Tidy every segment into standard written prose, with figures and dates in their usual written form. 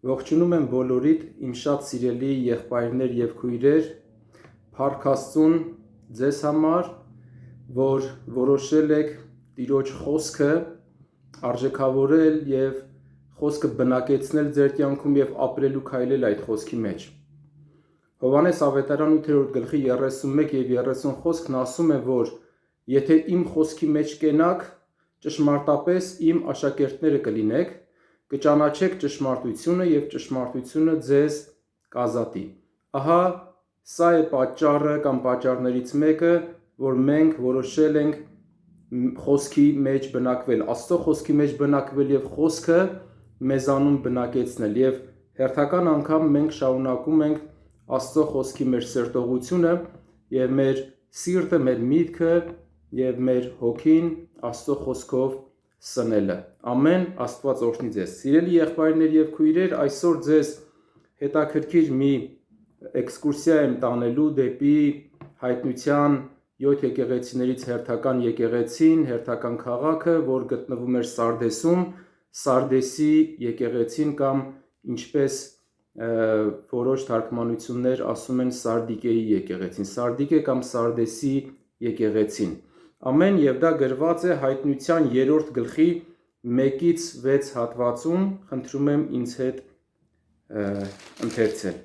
Ողջունում եմ բոլորիդ, իմ շատ սիրելի եղբայրներ և քույրեր, Փառք Աստծուն ձեզ համար, որ որոշել եք Տիրոջ խոսքը արժեքավորել և խոսքը բնակեցնել ձեր կյանքում և ապրել ու քայլել այդ խոսքի մեջ։ Հովհաննես ավետարան 8-րդ գլխի 31 և 30 խոսքն ասում է, որ եթե իմ խոսքի մեջ կենաք, ճշմարտապես իմ աշակերտները կլինեք, կճանաչեք ճշմարտությունը և ճշմարտությունը ձեզ կազատի։ Ահա սա է պատճառը կամ պատճառներից մեկը, որ մենք որոշել ենք խոսքի մեջ բնակվել, Աստծո խոսքի մեջ բնակվել և խոսքը մեզանում բնակեցնել, և հերթական անգամ մենք շարունակում ենք Աստծո խոսքի մեր սերտողությունը և մեր սիրտը, մեր միտքը և մեր հոգին Աստծո խոսքով սնելը։ Ամեն, Աստված օրհնի ձեզ։ Սիրելի եղբայրներ և քույրեր, այսօր ձեզ հետաքրքիր մի էքսկուրսիա եմ տանելու դեպի հայտնության 7 եկեղեցիներից հերթական եկեղեցին, հերթական քաղաքը, որ գտնվում էր Սարդեսում, Սարդեսի եկեղեցին կամ ինչպես որոշ թարգմանություններ ասում են Սարդիկեի եկեղեցին, Սարդիկե կամ Սարդեսի եկեղեցին։ Ամեն, և դա գրված է հայտնության 3-րդ գլխի 1-ից 6 հատվածում, խնդրում եմ ինձ հետ ընթերցել։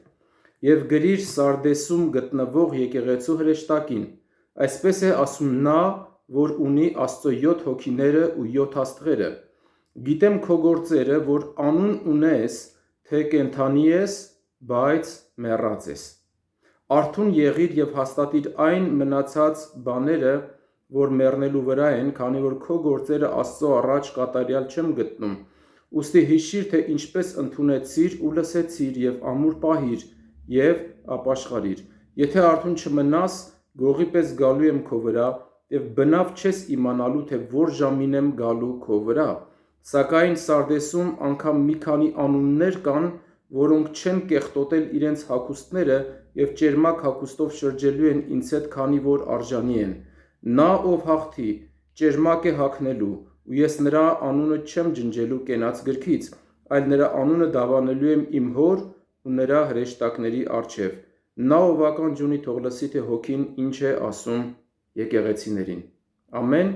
Եվ գրիր Սարդեսում գտնվող եկեղեցու հրեշտակին. այսպես է ասում նա, որ ունի Աստծո 7 հոգիները ու 7 աստղերը. գիտեմ քո գործերը, որ անուն ունես, թե կենդանի ես, բայց մեռած ես։ Արթուն եղիր և հաստատիր այն մնացած բաները, որ մեռնելու վրա են, քանի որ քո գործերը Աստծո առաջ կատարյալ չեմ գտնում։ Ուստի հիշիր, թե ինչպես ընդունեցիր ու լսեցիր և ամուր պահիր և ապաշխարիր։ Եթե արթուն չմնաս, գողի պես գալու եմ քո վրա և բնավ չես իմանալու, թե որ ժամին եմ գալու քո վրա։ Սակայն Սարդեսում անգամ մի քանի անուններ կան, որոնք չեն կեղտոտել իրենց հագուստները և ճերմակ հագուստով շրջելու են ինձ հետ, քանի որ արժանի են։ Նա, ով հաղթի, ճերմակ է հագնելու, ու ես նրա անունը չեմ ջնջելու կենաց գրքից, այլ նրա անունը դավանելու եմ իմ հոր ու նրա հրեշտակների առջև։ Նա, ով ականջ ունի, թող լսի, թե հոգին ինչ է ասում եկեղեցիներին։ Ամեն։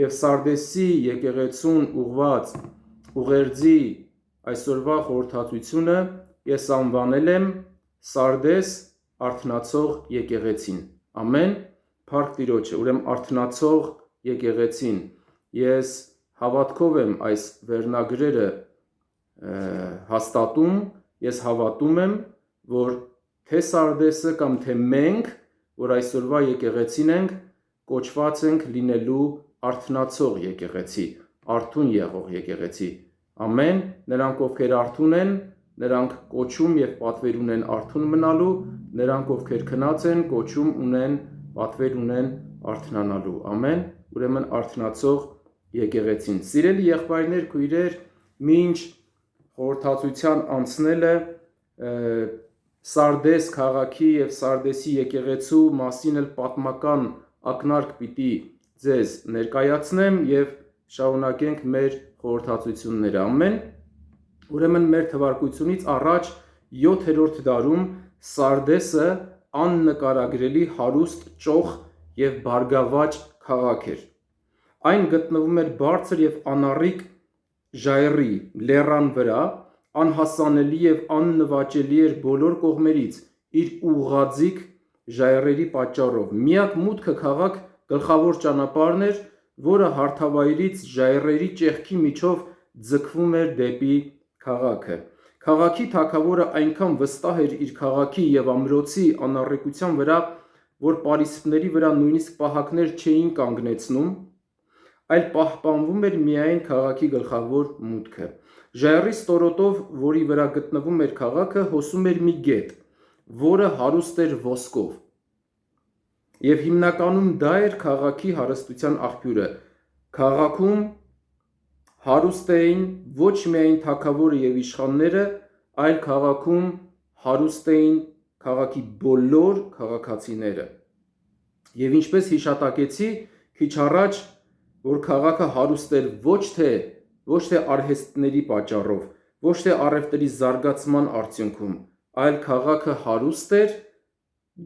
Եվ Սարդեսի եկեղեցուն ուղված ուղերձի այսօրվա խորհրդածությունը ես անվանել եմ Սարդես արթնացող եկեղեցին։ Ամեն։ Փառք Տիրոջը։ Ուրեմն արթնացող եկեղեցին։ Ես հավատքով եմ այս վերնագրերը հաստատում, ես հավատում եմ, որ թե Սարդեսը կամ թե մենք, որ այսօրվա եկեղեցին ենք, կոչված ենք լինելու արթնացող եկեղեցի, արթուն եղող եկեղեցի։ Ամեն։ Նրանք, ովքեր արթուն են, նրանք կոչում և պատվեր ունեն արթուն մնալու, նրանք, ովքեր քնած են, կոչում ունեն, պատվեր ունեն արթնանալու։ Ամեն։ Ուրեմն արթնացող եկեղեցին։ Սիրելի եղբայրներ, քույրեր, մինչ խորհրդածության անցնելը Սարդես քաղաքի և Սարդեսի եկեղեցու մասին էլ պատմական ակնարկ պիտի ձեզ ներկայացնեմ և շարունակենք մեր խորհրդածությունները։ Ամեն։ Ուրեմն մեր թվարկությունից առաջ 7-րդ դարում Սարդեսը աննկարագրելի հարուստ, ճոխ և բարգավաճ քաղաք էր։ Այն գտնվում էր բարձր և անառիկ ժայռի լեռան վրա, անհասանելի և աննվաճելի էր բոլոր կողմերից իր ուղղաձիգ ժայռերի պատճառով։ Միակ մուտքը քաղաք գլխավոր ճանապարհն էր, որը հարթավայրից ժայռերի ճեղքի միջով ձգվում էր դեպի քաղաքը։ Քաղաքի թագավորը այնքան վստահ էր իր քաղաքի և ամրոցի անառիկության վրա, որ պարիսպների վրա նույնիսկ պահակներ չէին կանգնեցնում, այլ պահպանվում էր միայն քաղաքի գլխավոր մուտքը։ Ժայռի ստորոտով, որի վրա գտնվում էր քաղաքը, հոսում էր մի գետ, որը հարուստ էր ոսկով։ Եվ հիմնականում դա էր քաղաքի հարստության աղբյուրը։ Քաղաքում հարուստ էին ոչ միայն թագավորը և իշխանները, այլ քաղաքում հարուստ էին քաղաքի բոլոր քաղաքացիները։ Եվ ինչպես հիշատակեցի քիչ առաջ, որ քաղաքը հարուստ էր ոչ թե արհեստների պատճառով, ոչ թե առևտրի զարգացման արդյունքում, այլ քաղաքը հարուստ էր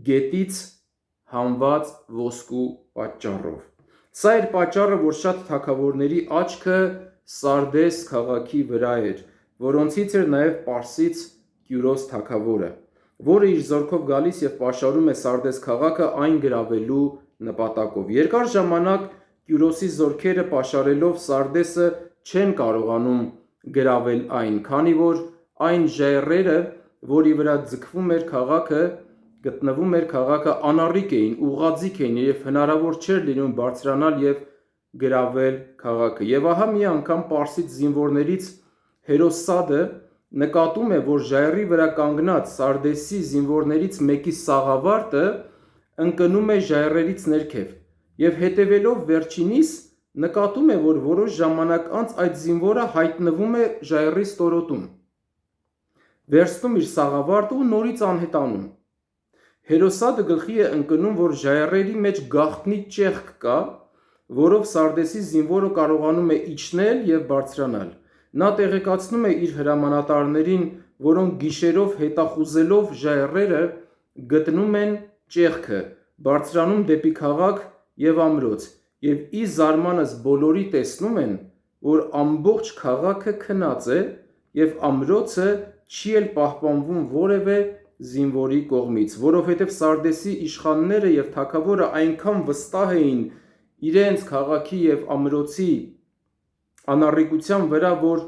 գետից հանված ոսկու պատճառով։ Սա էր պատճառը, որ շատ թագավորների աչքը Սարդես քաղաքի վրա էր, որոնցից էր նաև Պարսից Կյուրոս թագավորը, որը իր զորքով գալիս եւ պաշարում է Սարդես քաղաքը այն գրավելու նպատակով։ Երկար ժամանակ Կյուրոսի զորքերը պաշարելով Սարդեսը չեն կարողանում գրավել այն, քանի որ այն ժայռերը, որի վրա ձգվում էր քաղաքը, գտնվում էր քաղաքը, անառիկ էին, ուղղաձիգ էին եւ հնարավոր չէր լինում բարձրանալ եւ գրավել քաղաքը։ Եվ ահա մի անգամ Պարսից զինվորներից Հերոսադը նկատում է, որ ժայռի վրա կանգնած Սարդեսի զինվորներից մեկի սաղավարտը ընկնում է ժայռերից ներքև եւ հետևելով վերջինիս նկատում է, որ որոշ ժամանակ անց այդ զինվորը հայտնվում է ժայռի ստորոտում, վերցնում իր սաղավարտը ու նորից անհետանում։ Հերոսադը գլխի է ընկնում, որ ժայռերի մեջ գաղտնի ճեղք կա, որով Սարդեսի զինվորը կարողանում է իջնել եւ բարձրանալ։ Նա տեղեկացնում է իր հրամանատարներին, որոնք գիշերով հետախուզելով ժայռերը գտնում են ճեղքը, բարձրանում դեպի քաղաք եւ ամրոց, եւ ի զարմանս բոլորի տեսնում են, որ ամբողջ քաղաքը քնած է եւ ամրոցը չի էլ պահպանվում որևէ զինվորի կողմից, որովհետև Սարդեսի իշխանները եւ թագավորը այնքան վստահ էին իրենց քաղաքի եւ ամրոցի անառիկության վրա, որ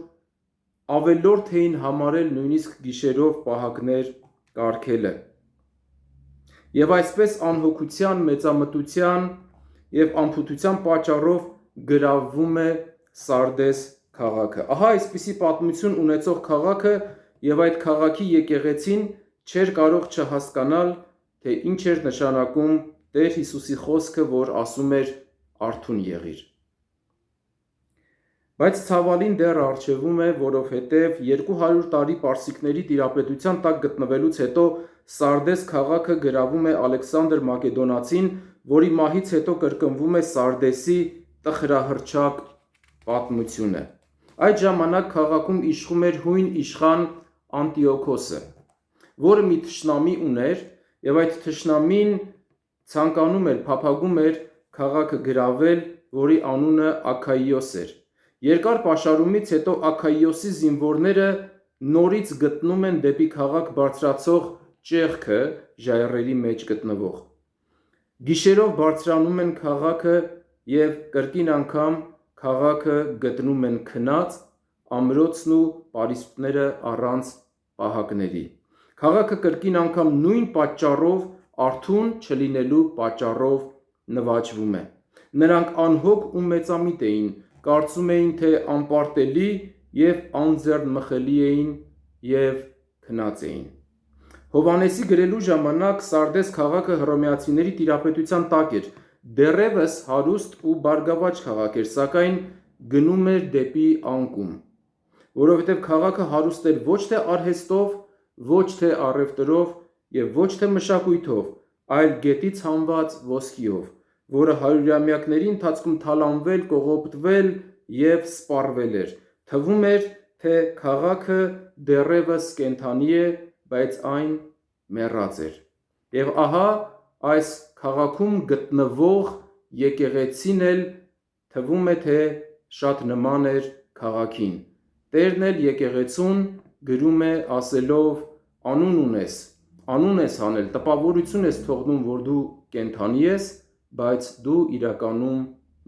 ավելորդ էին համարել նույնիսկ գիշերով պահակներ կարգելը։ Եվ այսպես անհոգության, մեծամտության եւ անփութության պատճառով գրավվում է Սարդես քաղաքը։ Ահա այսպիսի պատմություն ունեցող քաղաքը եւ այդ քաղաքի եկեղեցին չէր կարող չհասկանալ, թե ինչ էր նշանակում Տեր Հիսուսի խոսքը, որ ասում էր արթուն եղիր։ Բայց ցավալին դեռ առջևում է, որովհետև 200 տարի պարսիկների տիրապետության տակ գտնվելուց հետո Սարդես քաղաքը գրավում է Ալեքսանդր Մակեդոնացին, որի մահից հետո կրկնվում է Սարդեսի տխրահռչակ պատմությունը։ Այդ ժամանակ քաղաքում իշխում էր հույն իշխան Անտիոքոսը, որը մի թշնամի ուներ եւ այդ թշնամին ցանկանում էր, փափագում էր քաղաքը գրավել, որի անունը Աքայիոս էր։ Երկար պաշարումից հետո Աքայիոսի զինվորները նորից գտնում են դեպի քաղաք բարձրացող ճեղքը ժայռերի մեջ գտնվող։ Գիշերով բարձրանում են քաղաքը եւ կրկին անգամ քաղաքը գտնում են քնած, ամրոցն ու պարիսպները առանց պահակների։ Քաղաքը կրկին անգամ նույն պատճառով, արթուն չլինելու պատճառով նվաճվում է։ Նրանք անհոգ ու մեծամիտ էին, կարծում էին, թե անպարտելի եւ անձեռնմխելի էին եւ քնած էին։ Հովանեսի գրելու ժամանակ Սարդես քաղաքը հռոմեացիների տիրապետության տակ էր, դեռևս հարուստ ու բարգավաճ քաղաք էր, սակայն գնում էր դեպի անկում, որովհետև քաղաքը հարուստ էր ոչ թե արհեստով, ոչ թե առևտրով եւ ոչ թե մշակույթով, այլ գետից հանված ոսկիով, որը հարյուրամյակների ընթացքում թալանվել, կողոպտվել եւ սպառվել էր։ Թվում էր, թե քաղաքը դեռևս կենդանի է, բայց այն մեռած էր։ Եվ ահա այս քաղաքում գտնվող եկեղեցին էլ թվում է, թե շատ նման էր քաղաքին։ Տերն էլ եկեղեցուն գրում է ասելով. անուն ես հանել, տպավորություն ես թողնում, որ դու կենդանի ես, բայց դու իրականում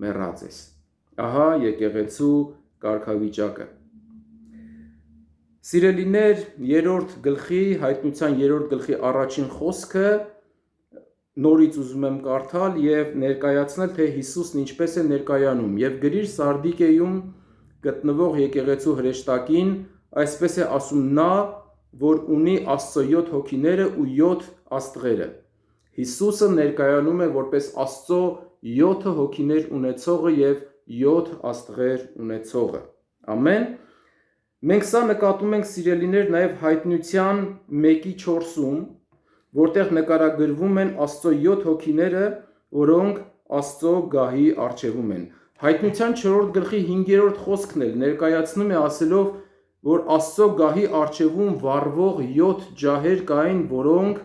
մեռած ես։ Ահա եկեղեցու կարգավիճակը։ Սիրելիներ, հայտնության 3-րդ գլխի առաջին խոսքը նորից ուզում եմ կարդալ եւ ներկայացնել, թե Հիսուսն ինչպես է ներկայանում, եւ գրիր Սարդիկեում գտնվող եկեղեցու հրեշտակին, այսպես է ասում նա, որ ունի Աստծո 7 հոգիները ու 7 աստղերը։ Հիսուսը ներկայանում է որպես Աստծո 7 հոգիներ ունեցողը եւ 7 աստղեր ունեցողը։ Ամեն։ Մենք սա նկատում ենք, սիրելիներ, նաև հայտնության 1:4-ում, որտեղ նկարագրվում են Աստծո 7 հոգիները, որոնք Աստծո գահի առջևում են։ Հայտնության 4-րդ գլխի 5-րդ խոսքն էլ ներկայացնում է ասելով, որ Աստծո գահի առջևում վառվող 7 ջահեր կային, որոնք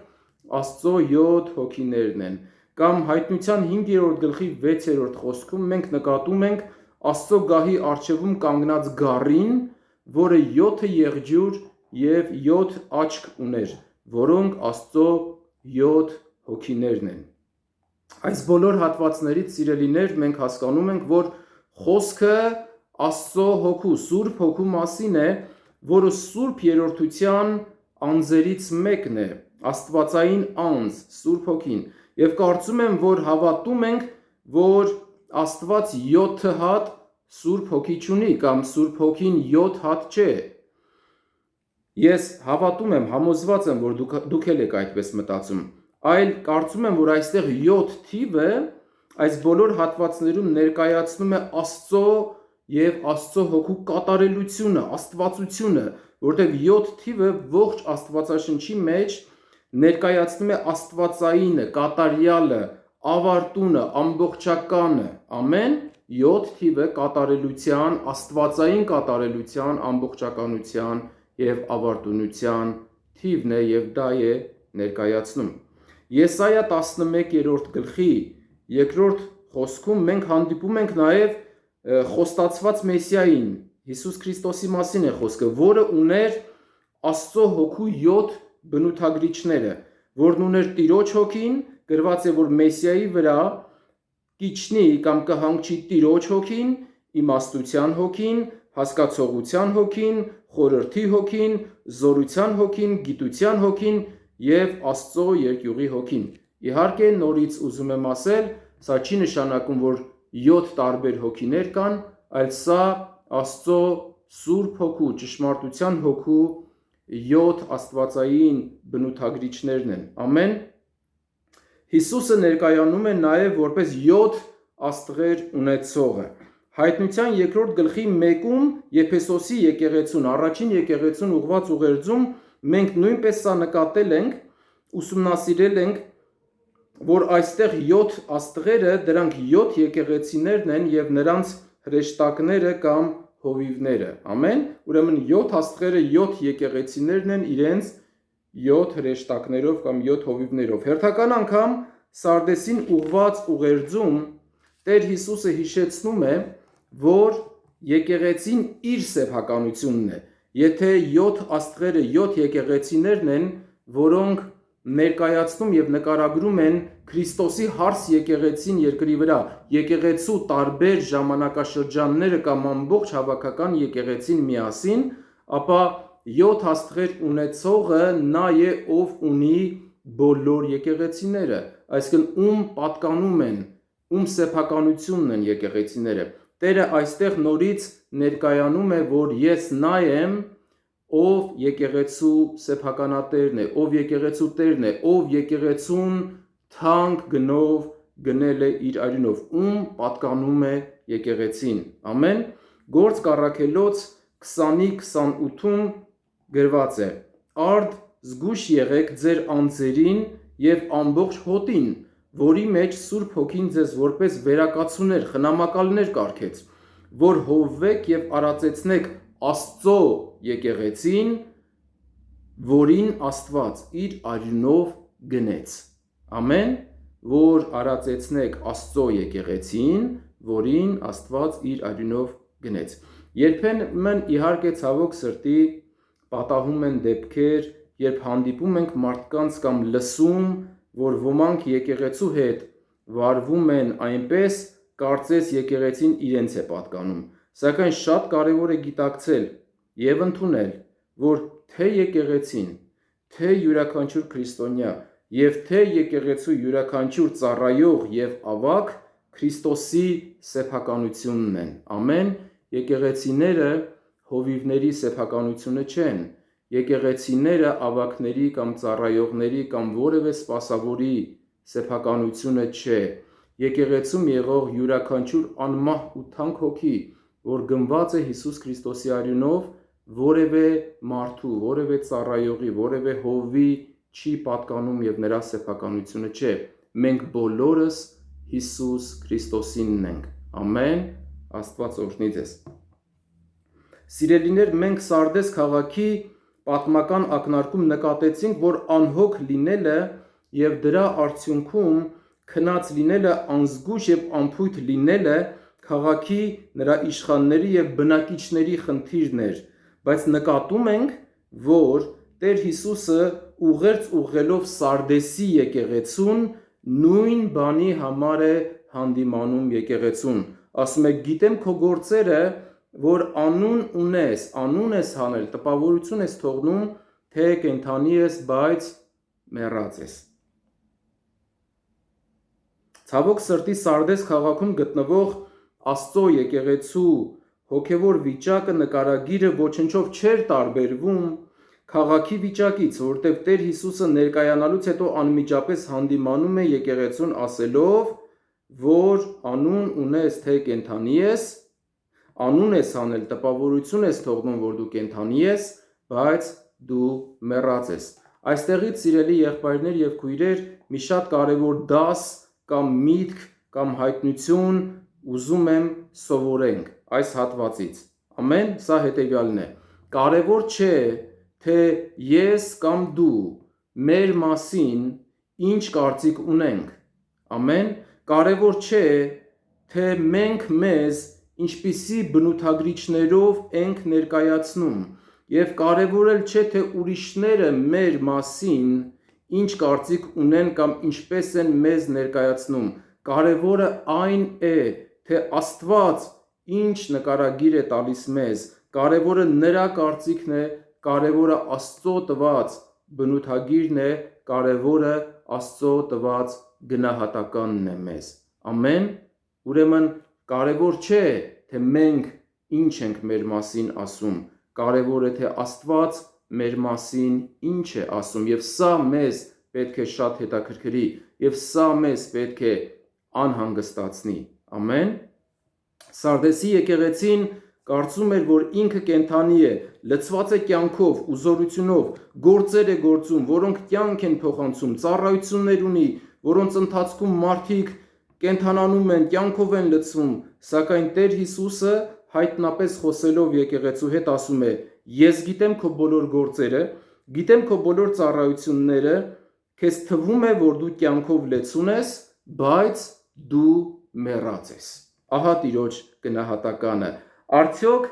Աստծո 7 հոգիներն են։ Կամ Հայտնության 5-րդ գլխի 6-րդ խոսքում մենք նկատում ենք Աստծո գահի առջևում կանգնած գառին, որը 7 եղջյուր և 7 աչք ուներ, որոնք Աստծո 7 հոգիներն են։ Այս բոլոր հատվածներից, սիրելիներ, մենք հասկանում ենք, որ խոսքը Աստծո հոգու, Սուրբ հոգու մասին է, որը Սուրբ երրորդության անձերից մեկն է, Աստվածային անձ, Սուրբ հոգին, և կարծում եմ, որ հավատում ենք, որ Աստված 7 հատ Սուրբ հոգի չունի, կամ Սուրբ հոգին 7 հատ չէ։ Ես հավատում եմ, համոզված եմ, որ դուք էլ եք այդպես մտածում, այլ կարծում եմ, որ այստեղ 7 թիվը այս բոլոր հատվածներում ներկայացնում է Աստծո և Աստծո հոգու կատարելությունը, աստվածությունը, որտեղ 7 թիվը ողջ Աստվածաշնչի մեջ ներկայացնում է աստվածայինը, կատարյալը, ավարտունը, ամբողջականը, ամեն 7 թիվը կատարելության, աստվածային կատարելության, ամբողջականության և ավարտունության թիվն է և դա է ներկայացնում։ Եսայա 11-րդ գլխի 2-րդ խոսքում մենք հանդիպում ենք նաև խոստացված Մեսիային, Հիսուս Քրիստոսի մասին է խոսքը, որը ուներ Աստծո հոգու 7 բնութագրիչները, որն ուներ Տիրոջ հոգին, գրված է, որ Մեսիայի վրա կիջնի կամ կհանգչի Տիրոջ հոգին, իմաստության հոգին, հասկացողության հոգին, խորհրդի հոգին, զորության հոգին, գիտության հոգին և Աստծո երկյուղի հոգին։ Իհարկե, նորից ուզում եմ ասել, սա չի նշանակում, որ 7 տարբեր հոգիներ կան, այլ սա Աստծո Սուրբ հոգու, ճշմարտության հոգու 7 աստվածային բնութագրիչներն են։ Ամեն։ Հիսուսը ներկայանում է նաև որպես 7 աստղեր ունեցողը։ Հայտնության 2-րդ գլխի 1-ում Եփեսոսի եկեղեցուն, առաջին եկեղեցուն ուղված ուղերձում մենք նույնպես սա նկատել ենք, ուսումնասիրել ենք, որ այստեղ 7 աստղերը, դրանք 7 եկեղեցիներն են և նրանց հրեշտակները կամ հովիվները։ Ամեն։ Ուրեմն 7 աստղերը 7 եկեղեցիներն են իրենց 7 հրեշտակներով կամ 7 հովիվներով։ Հերթական անգամ Սարդեսին ուղված ուղերձում Տեր Հիսուսը հիշեցնում է, որ եկեղեցին իր սեփականությունն է։ Եթե 7 աստղերը 7 եկեղեցիներն են, որոնք ներկայացնում և նկարագրում են Քրիստոսի հարս եկեղեցին երկրի վրա, եկեղեցու տարբեր ժամանակաշրջանները կամ ամբողջ հավաքական եկեղեցին միասին, ապա 7 աստղեր ունեցողը նա է, ով ունի բոլոր եկեղեցիները, այսինքն ում պատկանում են, ում սեփականությունն են եկեղեցիները։ Տերը այստեղ նորից ներկայանում է, որ ես նա եմ, ով եկեղեցու սեփականատերն է, ով եկեղեցու տերն է, ով եկեղեցուն թանկ գնով գնել է իր արյունով, ում պատկանում է եկեղեցին։ Ամեն։ Գործք առաքելոց 20:28-ում գրված է. Արդ զգույշ եղեք ձեր անձերին և ամբողջ հոտին, որի մեջ Սուրբ Հոգին ձեզ որպես վերակացուներ, խնամակալներ կարգեց, որ հովվեք և արածեցնեք Աստծո եկեղեցին, որին Աստված իր արյունով գնեց։ Ամեն։ Որ արածեցնեք Աստծո եկեղեցին, որին Աստված իր արյունով գնեց։ Երբեմն իհարկե ցավոք սրտի պատահում են դեպքեր, երբ հանդիպում ենք մարդկանց կամ լսում, որ ոմանք եկեղեցու հետ վարվում են այնպես, կարծես եկեղեցին իրենց է պատկանում։ Սակայն շատ կարևոր է գիտակցել և ընդունել, որ թե եկեղեցին, թե յուրաքանչյուր քրիստոնյա և թե եկեղեցու յուրաքանչյուր ծառայող և ավագ Քրիստոսի սեփականությունն են։ Ամեն։ Եկեղեցիները հովիվների սեփականությունը չեն։ Եկեղեցիները ավագների կամ ծառայողների կամ որևէ սպասավորի սեփականությունը չէ։ Եկեղեցում եղող յուրաքանչյուր անմահ ու թանկ հոգի, որ գնված է Հիսուս Քրիստոսի արյունով, որևէ մարդու, որևէ ծառայողի, որևէ հովվի չի պատկանում և նրա սեփականությունը չէ։ Մենք բոլորս Հիսուս Քրիստոսինն ենք։ Ամեն։ Աստված օրհնի ձեզ։ Սիրելիներ, մենք Սարդես քաղաքի պատմական ակնարկում նկատեցինք, որ անհոգ լինելը եւ դրա արդյունքում քնած լինելը, անզգույշ եւ անփույթ լինելը քաղաքի, նրա իշխանների եւ բնակիչների խնդիրն էր, բայց նկատում ենք, որ Տեր Հիսուսը ուղերձ ուղղելով Սարդեսի եկեղեցուն նույն բանի համար է հանդիմանում եկեղեցուն, ասում է գիտեմ քո գործերը, որ անուն ունես, անուն ես հանել, տպավորություն ես թողնում, թե կենդանի ես, բայց մեռած ես։ Ցավոք սրտի Սարդես քաղաքում գտնվող Աստծո եկեղեցու հոգևոր վիճակը նկարագիրը ոչնչով չէր տարբերվում քաղաքի վիճակից, որտեղ Տեր Հիսուսը ներկայանալուց հետո անմիջապես հանդիմանում է եկեղեցուն ասելով, որ անուն ունես, թե կենդանի ես, անուն ես հանել, տպավորություն ես թողնում, որ դու կենդանի ես, բայց դու մեռած ես։ Այստեղից սիրելի եղբայրներ եւ քույրեր, մի շատ կարևոր դաս կամ միտք կամ հայտնություն ուզում եմ սովորենք այս հատվածից։ Ամեն, սա հետևյալն է։ Կարևոր չէ, թե ես կամ դու մեր մասին ինչ կարծիք ունենք։ Ամեն, կարևոր չէ, թե մենք մեզ ինչպիսի բնութագրիչներով ենք ներկայացնում, եւ կարևոր էլ չէ, թե ուրիշները մեր մասին ինչ կարծիք ունեն կամ ինչպես են մեզ ներկայացնում։ Կարևորը այն է, թե Աստված ինչ նկարագիր է տալիս մեզ, կարևորը նրա կարծիքն է, կարևորը Աստծո տված բնութագիրն է, կարևորը Աստծո տված գնահատականն է մեզ։ Ամեն, ուրեմն կարևոր չէ, թե մենք ինչ ենք մեր մասին ասում, կարևոր է, թե Աստված մեր մասին ինչ է ասում, եւ սա մեզ պետք է շատ հետաքրքրի, եւ սա մեզ պետք է անհանգստացնի։ Ամեն։ Սարդեսի եկեղեցին կարծում էր, որ ինքը կենդանի է, լցված է կյանքով, ուզորությունով, գործեր է գործում, որոնք կյանք են փոխանցում, ծառայություններ ունի, որոնց ընթացքում մարդիկ կենդանանում են, կյանքով են լցվում, սակայն Տեր Հիսուսը հայտնապես խոսելով եկեղեցու հետ ասում է. Ես գիտեմ քո բոլոր գործերը, գիտեմ քո բոլոր ծառայությունները, քեզ թվում է, որ դու կյանքով լեցուն ես, բայց դու մեռած ես։ Ահա Տիրոջ գնահատականը։ Արդյոք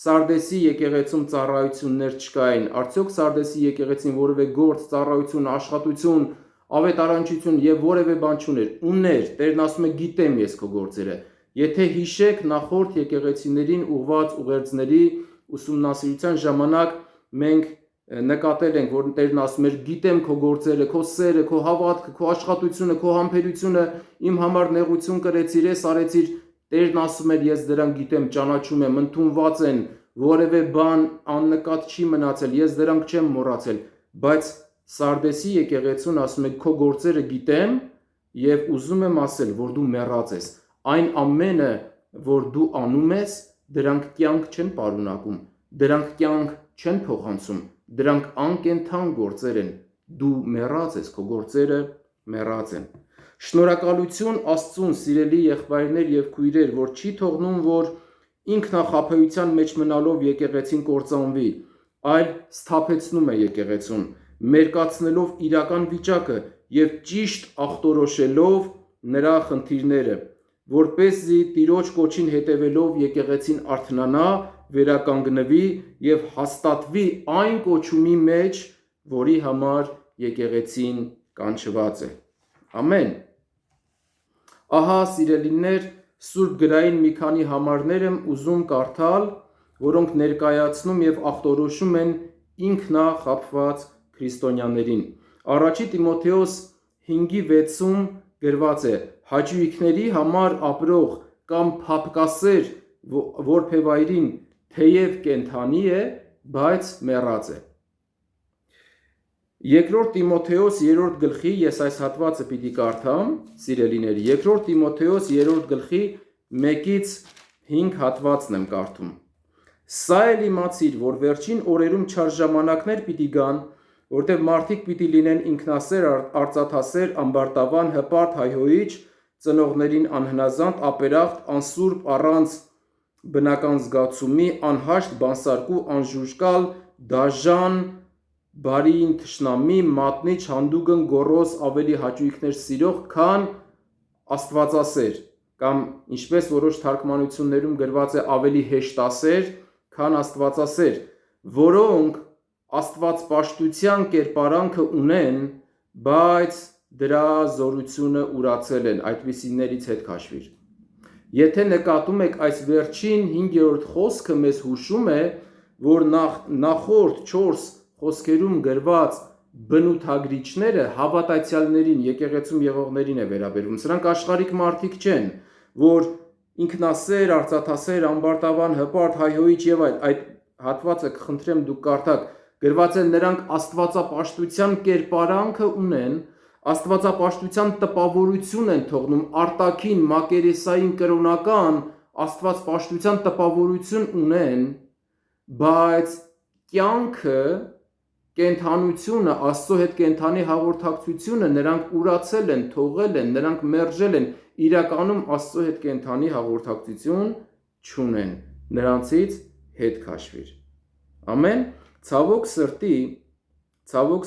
Սարդեսի եկեղեցում ծառայություններ չկային, արդյոք Սարդեսի եկեղեցին որևէ գործ, ծառայություն, աշխատություն, ավետարանչություն եւ որևէ բան չուներ, ուներ, Տերն ասում է գիտեմ ես քո գործերը։ Եթե հիշեք նախորդ եկեղեցիներին ուղված ուղերձների ուսումնասիրության ժամանակ մենք նկատել ենք, որ Տերն ասում էր գիտեմ քո գործերը, քո սերը, քո հավատքը, քո աշխատությունը, քո համբերությունը, իմ համար նեղություն կրեցիր, ես արեցիր, Տերն ասում էր ես դրանք գիտեմ, ճանաչում եմ, ընդունված են, որևէ բան աննկատ չի մնացել, ես դրանք չեմ մոռացել, բայց Սարդեսի եկեղեցուն ասում է քո գործերը գիտեմ եւ ուզում եմ ասել, որ դու մեռած ես։ Այն ամենը, որ դու անում ես, դրանք կյանք չեն պարունակում, դրանք կյանք չեն փոխանցում, դրանք անկենդան գործեր են, դու մեռած ես, քո գործերը մեռած են։ Շնորհակալություն Աստծուն, սիրելի եղբայրներ եւ քույրեր, որ չի թողնում, որ ինքնախաբեության մեջ մնալով եկեղեցին կործանվի, այլ սթափեցնում է եկեղեցուն, մերկացնելով իրական վիճակը եւ ճիշտ ախտորոշելով նրա խնդիրները, որպեսզի Տիրոջ կոչին հետևելով եկեղեցին արթնանա, վերականգնվի եւ հաստատվի այն կոչումի մեջ, որի համար եկեղեցին կանչված է։ Ամեն։ Ահա սիրելիներ, Սուրբ գրային մի քանի համարներ եմ ուզում կարդալ, որոնք ներկայացնում եւ ախտորոշում են ինքնախաբված քրիստոնյաներին։ Առաջի Տիմոթեոս 5:6-ում գրված է. հաճույքների համար ապրող կամ փափկասեր որբևայրին թեև կենդանի է, բայց մեռած է։ Երկրորդ Տիմոթեոս 3-րդ գլխի, ես այս հատվածը պիտի կարդամ, սիրելիներ, երկրորդ Տիմոթեոս 3-րդ գլխի 1-5 հատվածն եմ կարդում։ Սա էլ իմացիր, որ վերջին օրերում չար ժամանակներ պիտի գան, որտեղ մարդիկ պիտի լինեն ինքնասեր, արծաթասեր, ամբարտավան, հպարտ, հայհոյիչ, ծնողներին անհնազանդ, ապերախտ, անսուրբ, առանց բնական զգացումի, անհաշտ բանսարկու, անժուժկալ, դաժան, բարին թշնամի, մատնիչ, հանդուգն, գոռոզ, ավելի հաճույքներ սիրող, քան աստվածասեր, կամ ինչպես որոշ թարգմանություններում գրված է ավելի հեշտասեր, քան աստվածասեր, որոնք աստվածպաշտության կերպարանքը ունեն, բայց դրա զորությունը ուրացել են, այդպիսիներից հետ քաշվիր։ Եթե նկատում եք այս վերջին 5-րդ խոսքը մեզ հուշում է, որ նախորդ 4 խոսքերում գրված բնութագրիչները հավատացյալներին, եկեղեցում եղողներին է վերաբերում։ Սրանք աշխարհիկ մարդիկ չեն, որ ինքնասեր, արծաթասեր, ամբարտավան, հպարտ, հայհոյիչ եւ այլ, այդ հատվածը կխնդրեմ դուք կարդաք, գրված է նրանք աստվածապաշտության կերպարանքը ունեն, աստվածապաշտության տպավորություն են թողնում, արտաքին, մակերեսային, կրոնական աստվածպաշտության տպավորություն ունեն, բայց կյանքը, կենդանությունը, Աստծո հետ կենդանի հաղորդակցությունը նրանք ուրացել են, թողել են, նրանք մերժել են, իրականում Աստծո հետ կենդանի հաղորդակցություն չունեն, նրանցից հետ քաշվիր։ Ամեն, ցավոք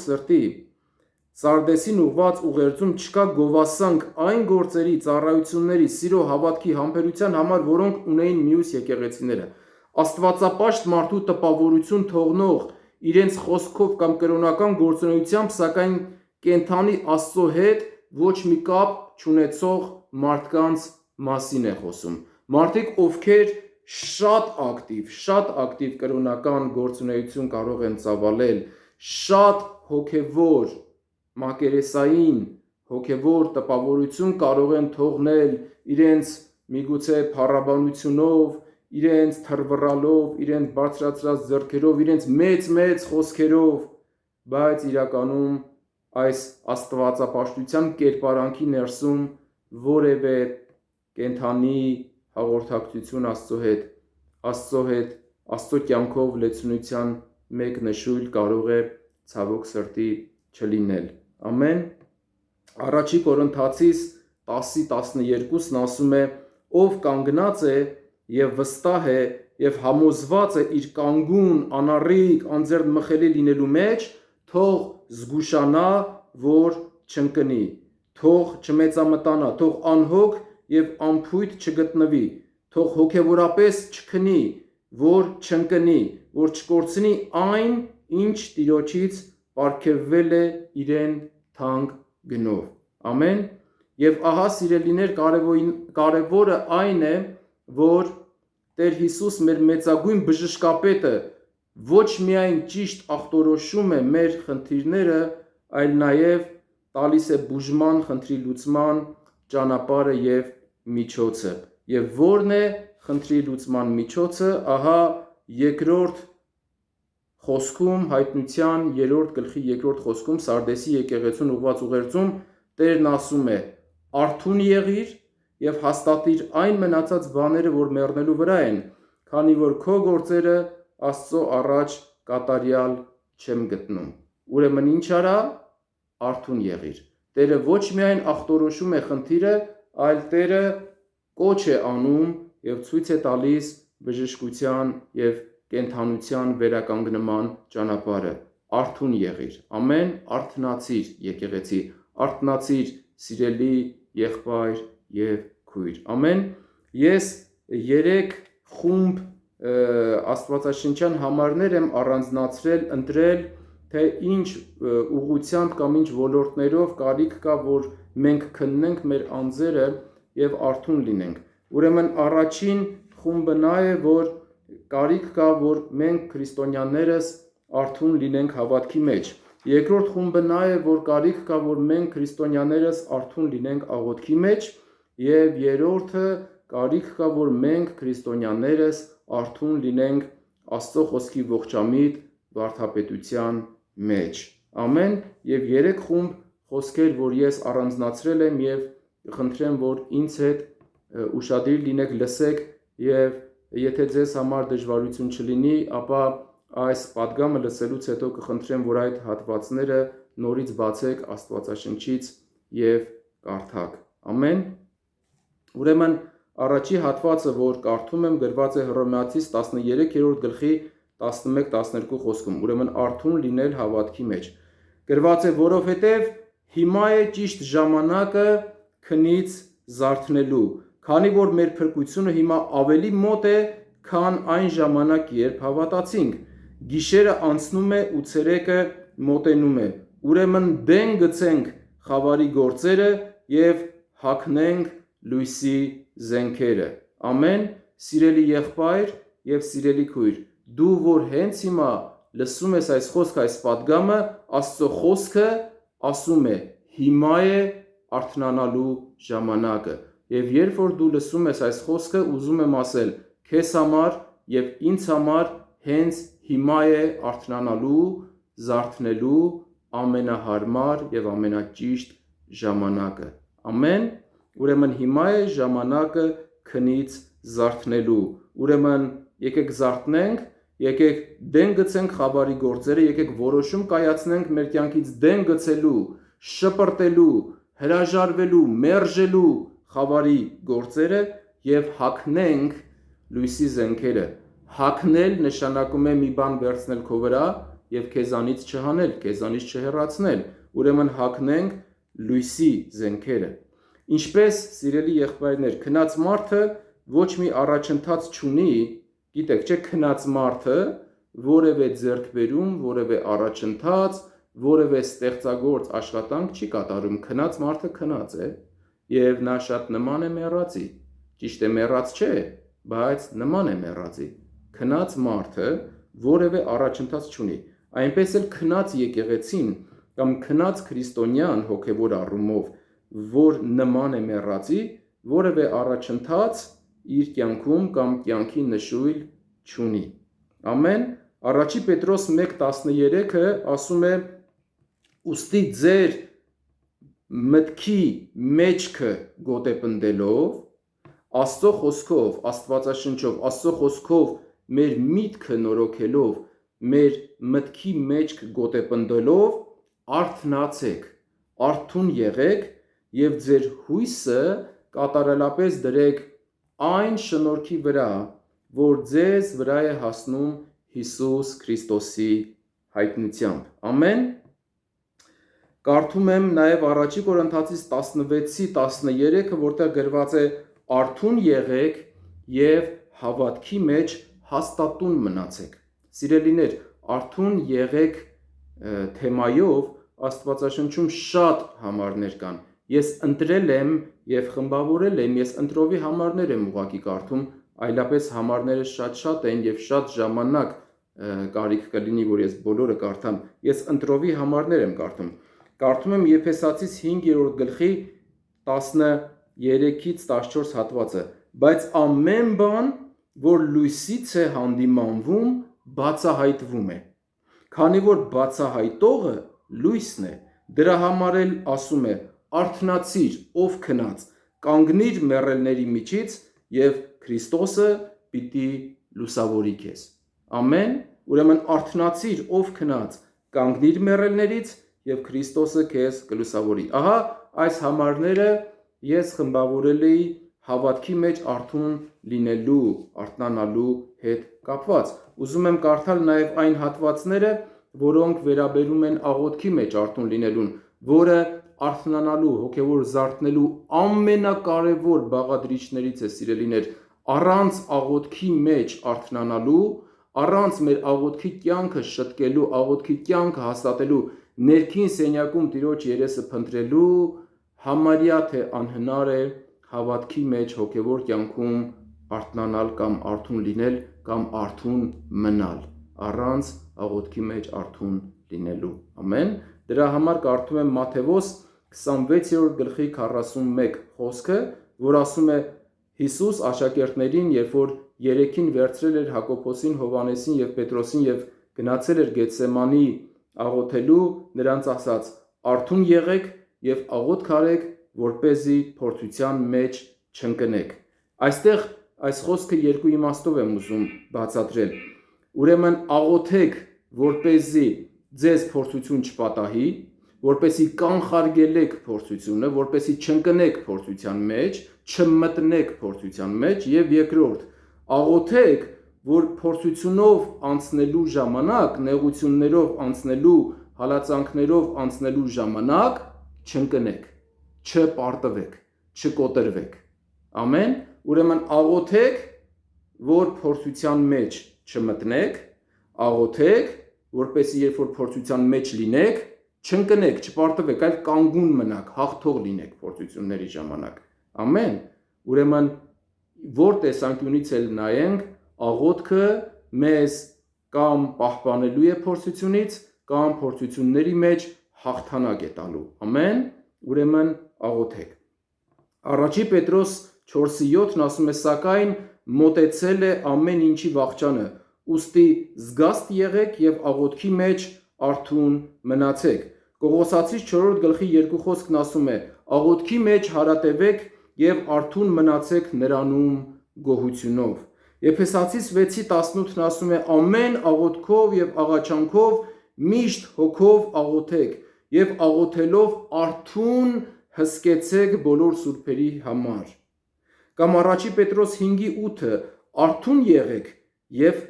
սրտի, Սարդեսին ուղված ուղերձում չկա գովասանք այն գործերի, ծառայությունների, սիրո, հավատքի, համբերության համար, որոնք ունեին մյուս եկեղեցիները։ Աստվածապաշտ մարդու տպավորություն թողնող, իրենց խոսքով կամ կրոնական գործունեությամբ, սակայն կենդանի Աստծո հետ ոչ մի կապ չունեցող մարդկանց մասին է խոսում։ Մարդիկ, ովքեր շատ ակտիվ կրոնական գործունեություն կարող են ծավալել, շատ հոգևոր, մակերեսային, հոգևոր տպավորություն կարող են թողնել իրենց միգուցե փառաբանությունով, իրենց թռվռալով, իրենց բարձրացրած ձեռքերով, իրենց մեծ խոսքերով, բայց իրականում այս աստվածապաշտության կերպարանքի ներսում որևէ կենդանի հաղորդակցություն Աստծո հետ, Աստծո կյանքով լեցունության մեկ նշույլ կարող է ցավոք սրտի չլինել։ Ամեն։ Առաջի Կորինթացիս 10:12-ն ասում է. ով կանգնած է եւ վստահ է եւ համոզված է իր կանգուն, անառիկ, անձեռն մխելի լինելու մեջ, թող զգուշանա, որ չընկնի, թող չմեծամտանա, թող անհոգ եւ անփույթ չգտնվի, թող հոգեվորապես չքնի, որ չընկնի, որ չկորցնի այն, ինչ Տիրոջից պարգևվել է իրեն թանկ գնով։ Ամեն։ Եվ ահա սիրելիներ, կարևորը այն է, որ Տեր Հիսուս մեր մեծագույն բժշկապետը ոչ միայն ճիշտ ախտորոշում է մեր խնդիրները, այլ նաև տալիս է բուժման, խնդրի լուծման ճանապարհը եւ միջոցը։ Եվ ո՞րն է խնդրի լուծման միջոցը, ահա երկրորդ խոսքում, Հայտնության 3-րդ գլխի 2-րդ խոսքում, Սարդեսի եկեղեցուն ուղված ուղերձում Տերն ասում է. արթուն եղիր եւ հաստատիր այն մնացած բաները, որ մեռնելու վրա են, քանի որ քո գործերը Աստծո առաջ կատարյալ չեմ գտնում։ Ուրեմն ինչ արա, արթուն եղիր։ Տերը ոչ միայն ախտորոշում է խնդիրը, այլ Տերը կոչ է անում եւ ցույց է տալիս բժշկության եւ կենդանության վերականգնման ճանապարհը։ Արթուն եղիր։ Ամեն, արթնացիր եկեղեցի, արթնացիր սիրելի եղբայր եւ քույր։ Ամեն։ Ես 3 խումբ աստվածաշնչյան համարներ եմ առանձնացրել, ընտրել, թե ինչ ուղղությամբ կամ ինչ ոլորտներով կարիք կա, որ մենք քննենք մեր անձերը եւ արթուն լինենք։ Ուրեմն առաջին խումբը նա է, որ կարիք կա, որ մենք քրիստոնյաներս արթուն լինենք հավատքի մեջ։ Երկրորդ խումբը նա է, որ կարիք կա, որ մենք քրիստոնյաներս արթուն լինենք աղոթքի մեջ, եւ երրորդը կարիք կա, որ մենք քրիստոնյաներս արթուն լինենք Աստծո խոսքի ողջամիտ վարդապետության մեջ։ Ամեն։ Եվ 3 խումբ խոսքեր, որ ես առանձնացրել եմ եւ խնդրեմ, որ ինձ հետ ուշադիր լինեք, լսեք եւ եթե ձեզ համար դժվարություն չլինի, ապա այս պատգամը լսելուց հետո կխնդրեմ, որ այդ հատվածները նորից բացեք Աստվածաշնչից եւ կարդաք։ Ամեն։ Ուրեմն Առաջի հատվածը, որ կարդում եմ, գրված է Հռոմեացիս 13-րդ գլխի 11-12 խոսքում, ուրեմն արթուն լինել հավատքի մեջ։ Գրված է, որովհետև հիմա է ճիշտ ժամանակը քնից զարթնելու, քանի որ մեր փրկությունը հիմա ավելի մոտ է, քան այն ժամանակ, երբ հավատացինք։ Գիշերը անցնում է ու ցերեկը մոտենում է, ուրեմն դեն գցենք խավարի գործերը և հագնենք լույսի զենքերը։ Ամեն, սիրելի եղբայր և սիրելի քույր, դու որ հենց հիմա լսում ես այս խոսքը, այս պատգամը, Աստծո խոսքը ասում է, հիմա է արթնանալու ժամանակը։ Եվ երբ որ դու լսում ես այս խոսքը, ուզում եմ ասել, քեզ համար և ինձ համար հենց հիմա է արթնանալու, զարթնելու ամենահարմար և ամենաճիշտ ժամանակը։ Ամեն, ուրեմն հիմա է ժամանակը քնից զարթնելու։ Ուրեմն եկեք զարթնենք, եկեք դեն գցենք խավարի գործերը, եկեք որոշում կայացնենք մեր կյանքից դեն գցելու, շպրտելու, հրաժարվելու, մերժելու խավարի գործերը և հագնենք լույսի զենքերը։ Հագնել նշանակում է մի բան վերցնել քո վրա և քեզանից չհանել, քեզանից չհեռացնել։ Ուրեմն հագնենք լույսի զենքերը։ Ինչպես, սիրելի եղբայրներ, քնած մարդը ոչ մի առաջընթաց չունի, գիտեք, չէ, քնած մարդը որևէ ձեռքբերում, որևէ առաջընթաց, որևէ ստեղծագործ աշխատանք չի կատարում։ Քնած մարդը քնած է և նա շատ նման է մեռածի։ Ճիշտ է, մեռած չէ, բայց նման է մեռածի։ Քնած մարդը որևէ առաջընթաց չունի։ Այնպես էլ քնած եկեղեցին կամ քնած քրիստոնյան հոգևոր առումով, որ նման է մեռածի, որևէ առաջընթաց իր կյանքում կամ կյանքի նշույլ չունի։ Ամեն, առաջի Պետրոս 1:13-ը ասում է, ուստի ձեր մտքի մեջքը գոտեպնդելով, Աստծո խոսքով, Աստվածաշնչով, Աստծո խոսքով մեր միտքը նորոգելով, մեր մտքի մեջք գոտեպնդելով, արթնացեք, արթուն եղեք և ձեր հույսը կատարելապես դրեք այն շնորհքի վրա, որ ձեզ վրա է հասնում Հիսուս Քրիստոսի հայտնությամբ։ Ամեն։ Կարդում եմ նաև առաջի Կորինթացիս 16:13-ը, որտեղ գրված է արթուն եղեք և հավատքի մեջ հաստատուն մնացեք։ Սիրելիներ, արթուն եղեք թեմայով Աստվածաշնչում շատ համարներ կան։ Ես ընտրել եմ և խմբավորել եմ, ես ընտրովի համարներ եմ ուղղակի կարդում, այլապես համարները շատ են և շատ ժամանակ կարիք կլինի, որ ես բոլորը կարդամ։ Ես ընտրովի համարներ եմ կարդում։ Կարդում եմ Եփեսացիս 5-րդ գլխի 13-14 հատվածը, բայց ամեն բան, որ լույսից է հանդիմանվում, բացահայտվում է, քանի որ բացահայտողը լույսն է, դրա համար էլ ասում է, արթնացիր, ով քնած, կանգնիր մեռելների միջից և Քրիստոսը պիտի լուսավորի քեզ։ Ամեն, ուրեմն արթնացիր, ով քնած, կանգնիր մեռելներից և Քրիստոսը քեզ կլուսավորի։ Ահա այս համարները ես խմբավորել էի հավատքի մեջ արթուն լինելու, արթնանալու հետ կապված։ Ուզում եմ կարդալ նաև այն հատվածները, որոնք վերաբերում են աղոթքի մեջ արթուն լինելուն, որը արթնանալու, հոգևոր զարթնելու ամենակարևոր բաղադրիչներից է, սիրելիներ։ Առանց աղոթքի մեջ արթնանալու, առանց մեր աղոթքի կյանքը շտկելու, աղոթքի կյանքը հաստատելու, ներքին սենյակում Տիրոջ երեսը փնտրելու, համարյա թե անհնար է հավատքի մեջ հոգևոր կյանքում արթնանալ կամ արթուն լինել կամ արթուն մնալ, առանց աղոթքի մեջ արթուն լինելու։ Ամեն։ Դրա համար կարդում եմ Մատթեոս 26-րդ գլխի 41 խոսքը, որ ասում է Հիսուս աշակերտներին, երբ որ երեքին վերցրել էր Հակոբոսին, Հովհաննեսին և Պետրոսին և գնացել էր Գեթսեմանի աղոթելու, նրանց ասաց. արթուն եղեք և աղոթք արեք, որպեսզի փորձության մեջ չընկնեք։ Այստեղ այս խոսքը երկու իմաստով եմ ուզում բացատրել։ Ուրեմն աղոթեք, որպեսզի ձեզ փորձություն չպատահի, որպեսի կանխարգելեք փորձությունը, որպեսի չընկնեք փորձության մեջ, չմտնեք փորձության մեջ, եւ երկրորդ, աղոթեք, որ փորձությունով անցնելու ժամանակ, նեղություններով անցնելու, հալածանքներով անցնելու ժամանակ չընկնեք, չպարտվեք, չկոտրվեք։ Ամեն։ Ուրեմն աղոթեք, որ փորձության մեջ չմտնեք, աղոթեք, որպեսզի երբ որ փորձության մեջ լինեք, չընկնեք, չպարտվեք, այլ կանգուն մնաք, հաղթող լինեք փորձությունների ժամանակ։ Ամեն։ Ուրեմն որ տեսանկյունից էլ նայենք, աղոթքը մեզ կամ պահպանելու է փորձությունից, կամ փորձությունների մեջ հաղթանակ է տալու։ Ամեն։ Ուրեմն աղոթեք։ Առաջի Պետրոս 4:7-ն ասում է, սակայն մոտեցել է ամեն ինչի վախճանը, ուստի զգաստ եղեք եւ աղոթքի մեջ արթուն մնացեք։ Կողոսացիս 4:2 խոսքն ասում է, աղոթքի մեջ հարատևեք եւ արթուն մնացեք նրանում գոհությունով։ Եփեսացիս 6:18-ն ասում է, ամեն աղոթքով եւ աղաչանքով միշտ հոգով աղոթեք եւ աղոթելով արթուն հսկեցեք բոլոր սուրբերի համար։ Կամ առաջի Պետրոս 5:8-ը արթուն եղեք եւ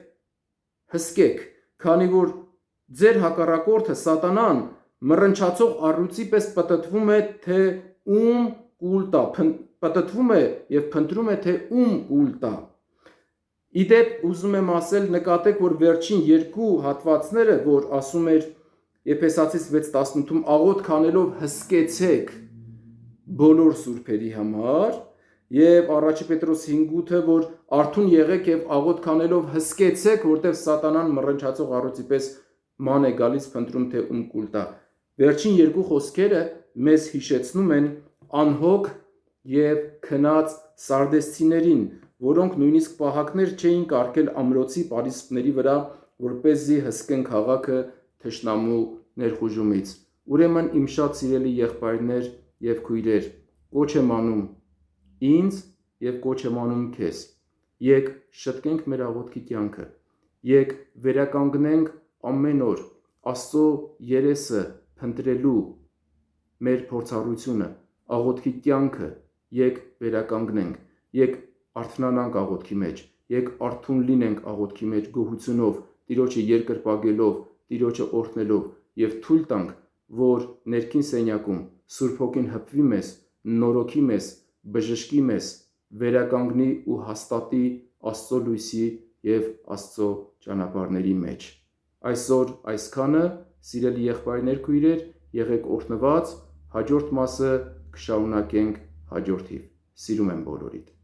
հսկեք, քանի որ ձեր հակառակորդը սատանան մռնչացող առյուծի պես պտտվում է, թե ում կուլ տա, պտտվում է եւ փնտրում է, թե ում կուլ տա։ Իդեպ ուզում եմ ասել, նկատեք, որ վերջին երկու հատվածները, որ ասում էր Եփեսացիս 6:18-ում աղոթք անելով հսկեցեք բոլոր սուրբերի համար, եւ առաջի Պետրոս 5:8-ը, որ արթուն եղեք եւ աղոթք անելով հսկեցեք, որտեղ սատանան մռնչացող առյուծի պես ման է գալիս, փնտրում թե ում կուլ տա։ Վերջին երկու խոսքերը մեզ հիշեցնում են անհոգ եւ քնած սարդեսցիներին, որոնք նույնիսկ պահակներ չէին կարգել ամրոցի պարիսպների վրա, որպեսզի հսկեն քաղաքը թշնամու ներխուժումից։ Ուրեմն իմ շատ սիրելի եղբայրներ եւ քույրեր, կոչ եմ անում ինձ եւ կոչ եմ անում քեզ։ Եկ շտկենք մեր աղոթքի կյանքը։ Եկ վերականգնենք ամեն օր Աստծո երեսը փնտրելու մեր փորձառությունը, աղոթքի կյանքը, եկ վերականգնենք, եկ արթնանանք աղոթքի մեջ, եկ արթուն լինենք աղոթքի մեջ գոհությունով, Տիրոջը երկրպագելով, Տիրոջը օրհնելով եւ թույլ տանք, որ ներքին սենյակում Սուրբ Հոգին հպվի մեզ, նորոգի մեզ, բժշկի մեզ, վերականգնի ու հաստատի Աստծո լույսի եւ Աստծո ճանապարհների մեջ։ Այսօր այսքանը, սիրելի եղբայրներ, քույրեր, եղեք օրհնված, հաջորդ մասը կշարունակենք հաջորդիվ։ Սիրում եմ բոլորիդ։